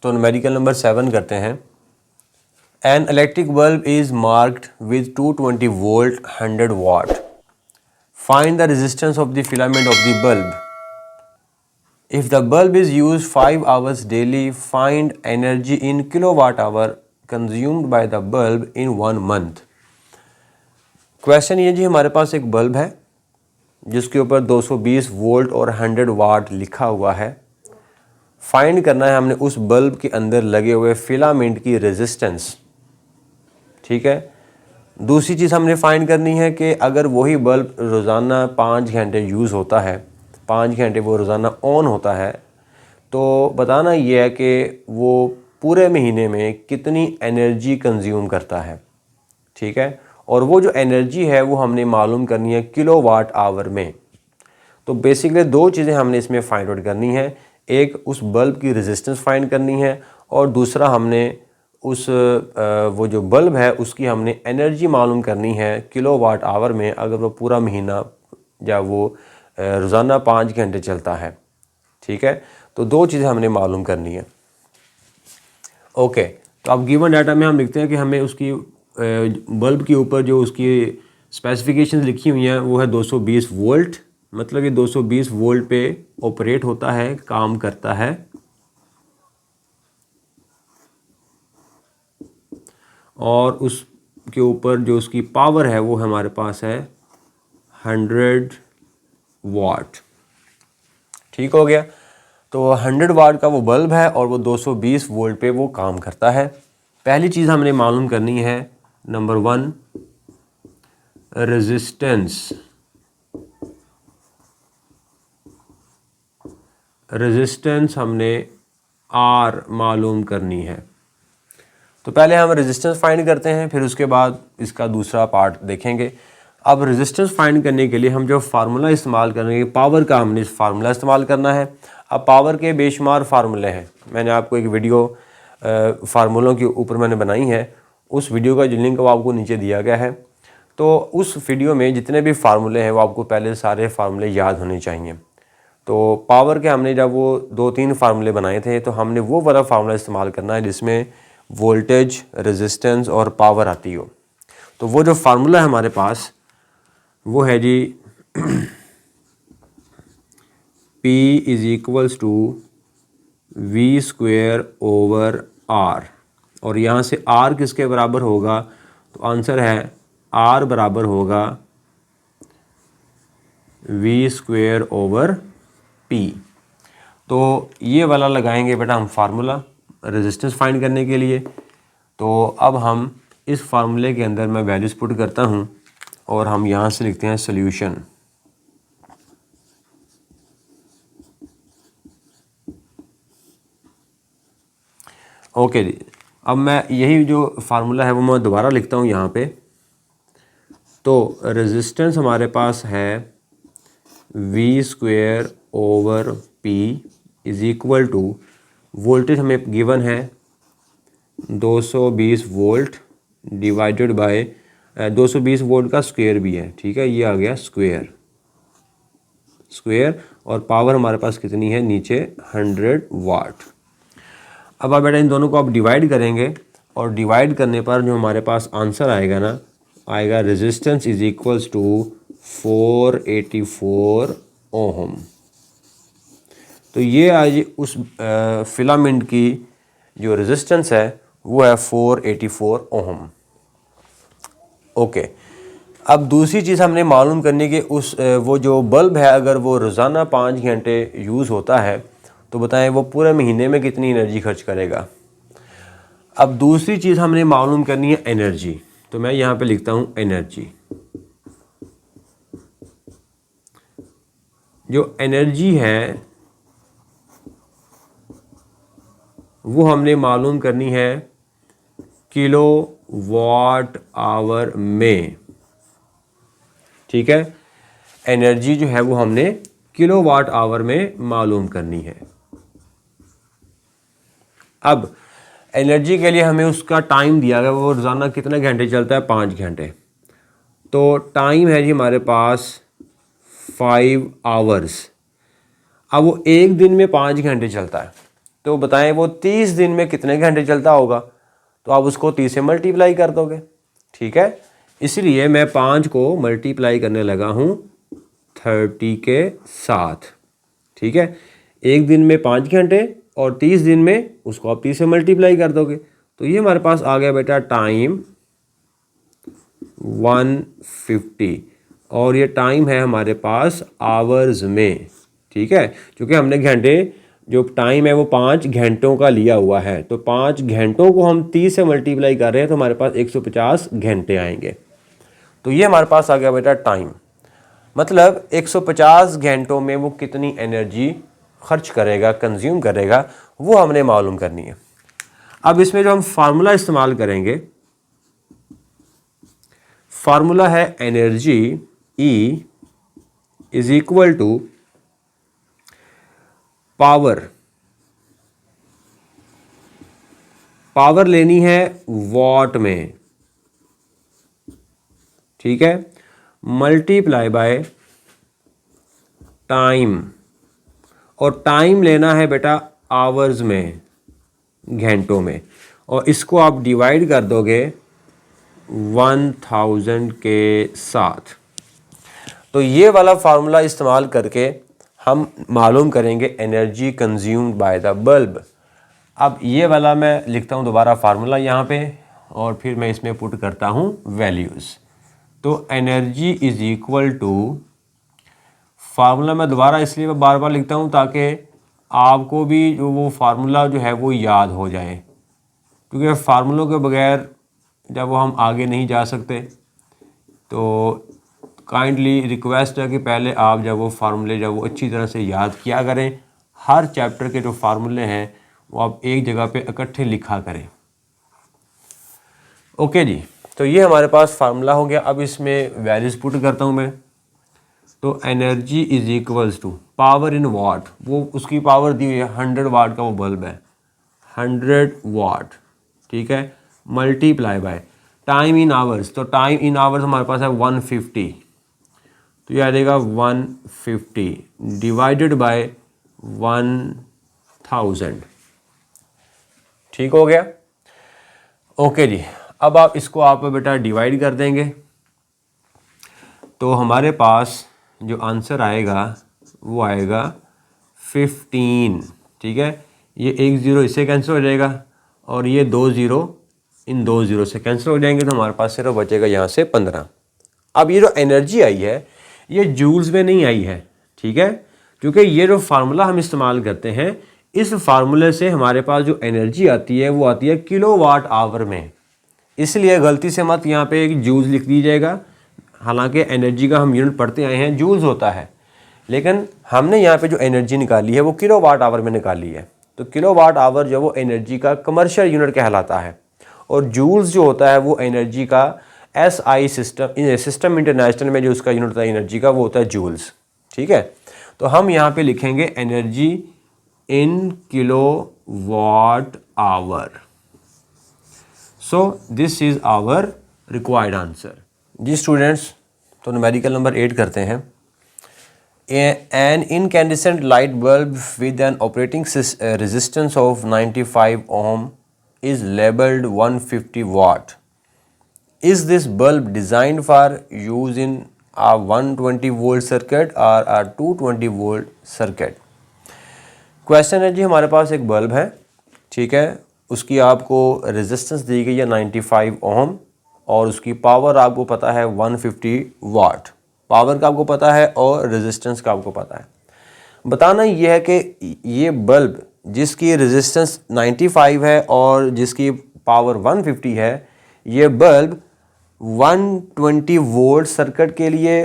तो numerical number 7 करते हैं। An electric bulb is marked with 220 volt 100 watt. Find the resistance of the filament of the bulb. If the bulb is used 5 hours daily, find energy in kilowatt hour consumed by the bulb in 1 month। Question ये जी, हमारे पास एक bulb है जिसके ऊपर 220 volt और 100 वाट लिखा हुआ है। फाइंड करना है हमने उस बल्ब के अंदर लगे हुए फिलामेंट की रेजिस्टेंस। ठीक है। दूसरी चीज़ हमने फाइंड करनी है कि अगर वही बल्ब रोज़ाना 5 घंटे यूज़ होता है, 5 घंटे वो रोज़ाना ऑन होता है, तो बताना ये है कि वो पूरे महीने में कितनी एनर्जी कंज्यूम करता है। ठीक है। और वो जो एनर्जी है वो हमने मालूम करनी है किलोवाट आवर में। तो बेसिकली दो चीज़ें हमने इसमें फाइंड आउट करनी है। एक उस बल्ब की रेजिस्टेंस फाइंड करनी है और दूसरा हमने उस वो जो बल्ब है उसकी हमने एनर्जी मालूम करनी है किलोवाट आवर में, अगर वो पूरा महीना या वो रोज़ाना 5 घंटे चलता है। ठीक है। तो दो चीज़ें हमने मालूम करनी है। ओके। तो अब गिवन डाटा में हम लिखते हैं कि हमें उसकी बल्ब के ऊपर जो उसकी स्पेसिफिकेशंस लिखी हुई हैं वो है 220 वोल्ट, मतलब ये 220 वोल्ट पे ऑपरेट होता है, काम करता है। और उसके ऊपर जो उसकी पावर है वो हमारे पास है 100 वाट। ठीक हो गया। तो 100 वाट का वो बल्ब है और वो 220 वोल्ट पे वो काम करता है। पहली चीज़ हमने मालूम करनी है, नंबर 1 रेजिस्टेंस। रेजिस्टेंस हमने आर मालूम करनी है। तो पहले हम रेजिस्टेंस फाइंड करते हैं, फिर उसके बाद इसका दूसरा पार्ट देखेंगे। अब रेजिस्टेंस फाइंड करने के लिए हम जो फार्मूला इस्तेमाल करेंगे, पावर का हमने फार्मूला इस्तेमाल करना है। अब पावर के बेशुमार फार्मूले हैं, मैंने आपको एक वीडियो फार्मूलों के ऊपर मैंने बनाई है, उस वीडियो का जो लिंक वो आपको नीचे दिया गया है। तो उस वीडियो में जितने भी फार्मूले हैं वो आपको पहले सारे फार्मूले याद होने चाहिए। तो पावर के हमने जब वो 2-3 फार्मूले बनाए थे, तो हमने वो वाला फार्मूला इस्तेमाल करना है जिसमें वोल्टेज, रेजिस्टेंस और पावर आती हो। तो वो जो फार्मूला है हमारे पास वो है जी P is equals to V square over R. और यहाँ से R किसके बराबर होगा, तो आंसर है R बराबर होगा वी स्क्वेयर ओवर P। तो ये वाला लगाएंगे बेटा हम फार्मूला रेजिस्टेंस फाइंड करने के लिए। तो अब हम इस फार्मूले के अंदर मैं वैल्यूज पुट करता हूँ और हम यहाँ से लिखते हैं सॉल्यूशन। ओके जी। अब मैं यही जो फार्मूला है वो मैं दोबारा लिखता हूँ यहाँ पे। तो रेजिस्टेंस हमारे पास है V square over P is equal to, voltage हमें गिवन है 220 वोल्ट डिवाइडेड बाय 220 वोल्ट का स्क्वायर भी है। ठीक है, ये आ गया स्क्वायर। और पावर हमारे पास कितनी है नीचे 100 वाट। अब आप बेटा इन दोनों को आप डिवाइड करेंगे और डिवाइड करने पर जो हमारे पास आंसर आएगा ना, आएगा resistance is equals to 484 ohm. तो ये आज उस फिलामेंट की जो रेजिस्टेंस है वो है 484 ओहम। ओके। अब दूसरी चीज़ हमने मालूम करनी कि उस वो जो बल्ब है अगर वो रोज़ाना 5 घंटे यूज़ होता है तो बताएं वो पूरे महीने में कितनी एनर्जी खर्च करेगा। अब दूसरी चीज़ हमने मालूम करनी है एनर्जी। तो मैं यहाँ पे लिखता हूँ एनर्जी। जो एनर्जी है वो हमने मालूम करनी है किलो वाट आवर में। ठीक है, एनर्जी जो है वो हमने किलो वाट आवर में मालूम करनी है। अब एनर्जी के लिए हमें उसका टाइम दिया गया, वो रोज़ाना कितने घंटे चलता है 5 घंटे। तो टाइम है जी हमारे पास 5 आवर्स। अब वो एक दिन में 5 घंटे चलता है तो बताएं वो 30 दिन में कितने घंटे चलता होगा, तो आप उसको 30 से मल्टीप्लाई कर दोगे। ठीक है, इसलिए मैं 5 को मल्टीप्लाई करने लगा हूँ 30 के साथ। ठीक है, एक दिन में 5 घंटे और 30 दिन में उसको आप 30 से मल्टीप्लाई कर दोगे, तो ये हमारे पास आ गया बेटा टाइम 150, और ये टाइम है हमारे पास आवर्स में। ठीक है, क्योंकि हमने घंटे जो टाइम है वो 5 घंटों का लिया हुआ है, तो 5 घंटों को हम 30 से मल्टीप्लाई कर रहे हैं तो हमारे पास 150 घंटे आएंगे। तो ये हमारे पास आ गया बेटा टाइम, मतलब 150 घंटों में वो कितनी एनर्जी खर्च करेगा, कंज्यूम करेगा, वो हमने मालूम करनी है। अब इसमें जो हम फार्मूला इस्तेमाल करेंगे, फार्मूला है energy E is equal to power, power लेनी है वॉट में, ठीक है, मल्टीप्लाई बाय टाइम, और टाइम लेना है बेटा आवर्स में, घंटों में, और इसको आप डिवाइड कर दोगे 1000 के साथ। तो ये वाला फार्मूला इस्तेमाल करके हम मालूम करेंगे energy consumed by the bulb. अब ये वाला मैं लिखता हूँ दोबारा फार्मूला यहाँ पे, और फिर मैं इसमें पुट करता हूँ वैल्यूज़। तो energy is equal to, formula मैं दोबारा इसलिए बार बार लिखता हूँ ताकि आपको भी जो वो फार्मूला जो है वो याद हो जाए, क्योंकि फार्मूलों के बगैर जब वो हम आगे नहीं जा सकते। तो काइंडली रिक्वेस्ट है कि पहले आप जब वो फार्मूले जब वो अच्छी तरह से याद किया करें, हर चैप्टर के जो फार्मूले हैं वो आप एक जगह पे इकट्ठे लिखा करें। ओके जी, तो ये हमारे पास फार्मूला हो गया। अब इसमें वैल्यूज़ पुट करता हूँ मैं। तो energy is equals to power in watt, वो उसकी पावर दी हुई है 100 वाट का वो बल्ब है, 100 वाट, ठीक है, multiply by time in hours, तो टाइम इन आवर्स हमारे पास है 150, तो ये आ जाएगा 150 डिवाइडेड बाय 1000। ठीक हो गया। ओके जी, अब आप इसको आप बेटा डिवाइड कर देंगे, तो हमारे पास जो आंसर आएगा वो आएगा 15। ठीक है, ये 1 0 इससे कैंसिल हो जाएगा, और ये 2 0 इन 2 0 से कैंसिल हो जाएंगे, तो हमारे पास सिर्फ बचेगा यहाँ से 15। अब ये जो एनर्जी आई है ये जूल्स में नहीं आई है, ठीक है, क्योंकि ये जो फार्मूला हम इस्तेमाल करते हैं, इस फार्मूले से हमारे पास जो एनर्जी आती है वो आती है किलोवाट आवर में, इसलिए गलती से मत यहाँ पे एक जूल्स लिख दीजिएगा। हालांकि एनर्जी का हम यूनिट पढ़ते आए हैं, जूल्स होता है, लेकिन हमने यहाँ पे जो एनर्जी निकाली है वो किलोवाट आवर में निकाली है। तो किलोवाट आवर जो वो एनर्जी का कमर्शियल यूनिट कहलाता है, और जूल्स जो होता है वो एनर्जी का SI सिस्टम इंटरनेशनल में जो उसका यूनिट होता है एनर्जी का वो होता है जूल्स। ठीक है, तो हम यहाँ पे लिखेंगे energy in kilowatt hour. So this is our required answer. जी स्टूडेंट्स, तो न्यूमेरिकल नंबर 8 करते हैं। An incandescent light bulb with an operating resistance of 95 ohm is labeled 150 watt. Is this bulb designed for use in a 120 volt circuit or a 220 volt circuit? Question है जी, हमारे पास एक bulb है, ठीक है, उसकी आपको रेजिस्टेंस दी गई है 95 ओम, और उसकी पावर आपको पता है 150 वाट, पावर का आपको पता है और रेजिस्टेंस का आपको पता है। बताना ये है कि ये बल्ब जिसकी रेजिस्टेंस 95 है और जिसकी पावर 150 है, ये बल्ब 120 वोल्ट सर्किट के लिए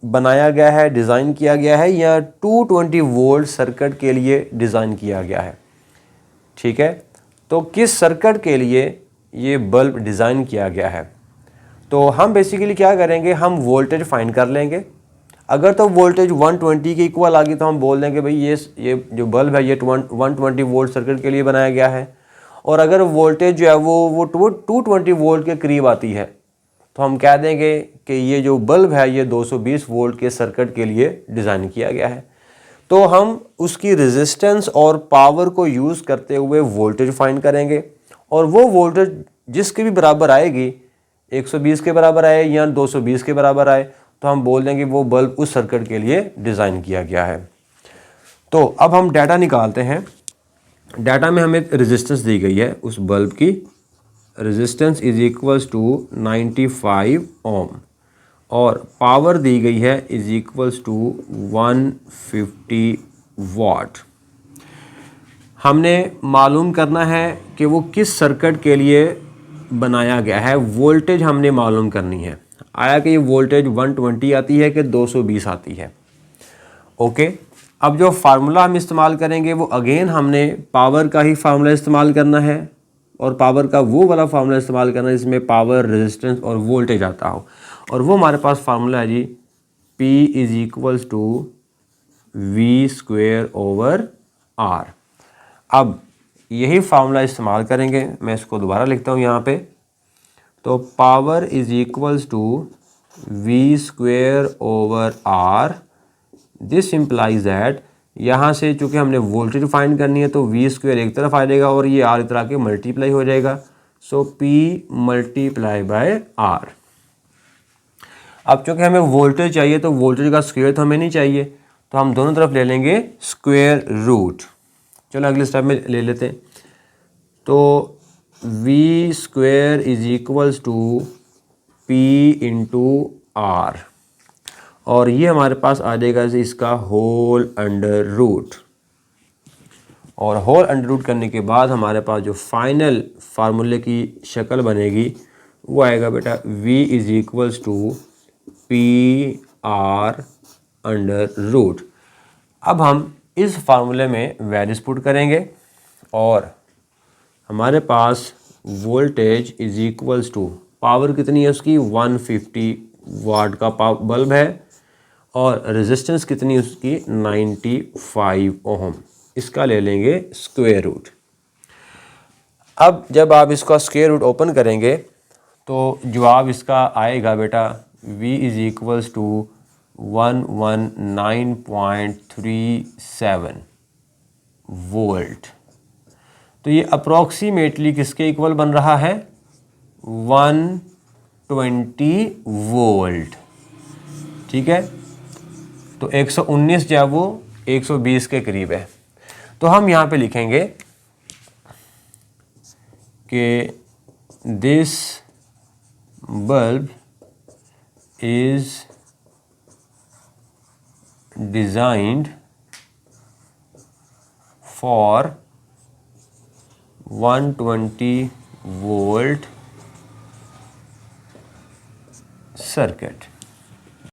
बनाया गया है, डिज़ाइन किया गया है, या 220 वोल्ट सर्किट के लिए डिज़ाइन किया गया है। ठीक है, तो किस सर्किट के लिए ये बल्ब डिज़ाइन किया गया है, तो हम बेसिकली क्या करेंगे, हम वोल्टेज फाइंड कर लेंगे। अगर तो वोल्टेज 120 के इक्वल आ गई तो हम बोल देंगे भाई ये जो बल्ब है ये 120 वोल्ट सर्किट के लिए बनाया गया है, और अगर वोल्टेज जो है वो 220 वोल्ट के करीब आती है तो हम कह देंगे कि ये जो बल्ब है ये 220 वोल्ट के सर्किट के लिए डिज़ाइन किया गया है। तो हम उसकी रेजिस्टेंस और पावर को यूज़ करते हुए वोल्टेज फाइंड करेंगे, और वो वोल्टेज जिसके भी बराबर आएगी, 120 के बराबर आए या 220 के बराबर आए, तो हम बोल देंगे वो बल्ब उस सर्किट के लिए डिज़ाइन किया गया है। तो अब हम डाटा निकालते हैं। डाटा में हमें रेजिस्टेंस दी गई है, उस बल्ब की रेजिस्टेंस इज इक्वल्स टू 95 ओम, और पावर दी गई है इज इक्वल्स टू 150 वाट। हमने मालूम करना है कि वो किस सर्किट के लिए बनाया गया है। वोल्टेज हमने मालूम करनी है, आया कि ये वोल्टेज 120 आती है कि 220 आती है। ओके, अब जो फार्मूला हम इस्तेमाल करेंगे वो अगेन हमने पावर का ही फार्मूला इस्तेमाल करना है, और पावर का वो वाला फार्मूला इस्तेमाल करना है जिसमें पावर, रेजिस्टेंस और वोल्टेज आता हो, और वो हमारे पास फार्मूला है जी P is equals to V square over R. अब यही फार्मूला इस्तेमाल करेंगे, मैं इसको दोबारा लिखता हूँ यहाँ पे। तो power is equals to V square over R. This implies that यहाँ से चूँकि हमने वोल्टेज फाइंड करनी है तो वी स्क्वेयर एक तरफ आ जाएगा और ये आर इधर आके मल्टीप्लाई हो जाएगा, सो पी मल्टीप्लाई बाय आर। अब चूँकि हमें वोल्टेज चाहिए तो वोल्टेज का स्क्वेयर तो हमें नहीं चाहिए, तो हम दोनों तरफ ले लेंगे स्क्वेयर रूट। चलो अगले स्टेप में ले लेते हैं। तो V square is equals to P into R, और ये हमारे पास आ जाएगा इसका होल अंडर रूट, और होल अंडर रूट करने के बाद हमारे पास जो फाइनल फार्मूले की शक्ल बनेगी वो आएगा बेटा v is equals to P R under root. अब हम इस फार्मूले में वैल्यूज पुट करेंगे, और हमारे पास voltage is equals to power कितनी है उसकी 150 वाट का बल्ब है, और रेजिस्टेंस कितनी उसकी 95 ओम। इसका ले लेंगे स्क्वायर रूट। अब जब आप इसका स्क्वायर रूट ओपन करेंगे तो जवाब इसका आएगा बेटा v is equals to 119.37 volt. तो ये अप्रॉक्सीमेटली किसके इक्वल बन रहा है, 120 वोल्ट। ठीक है, तो 119 जो है वो 120 के करीब है। तो हम यहाँ पे लिखेंगे कि this bulb is designed for 120 volt circuit.